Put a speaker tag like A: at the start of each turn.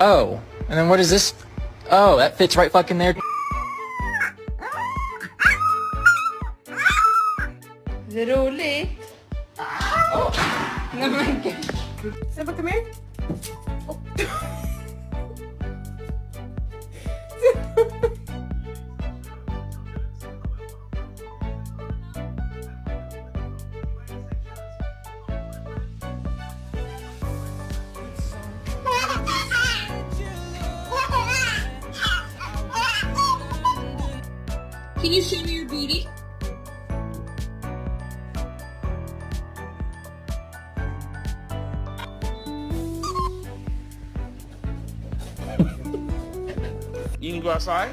A: Oh, and then what is this? Oh, that fits right fucking there.
B: Det är roligt. Nej men gud. Sebbe, kom här.
C: Can you show me your booty?
D: You can go outside?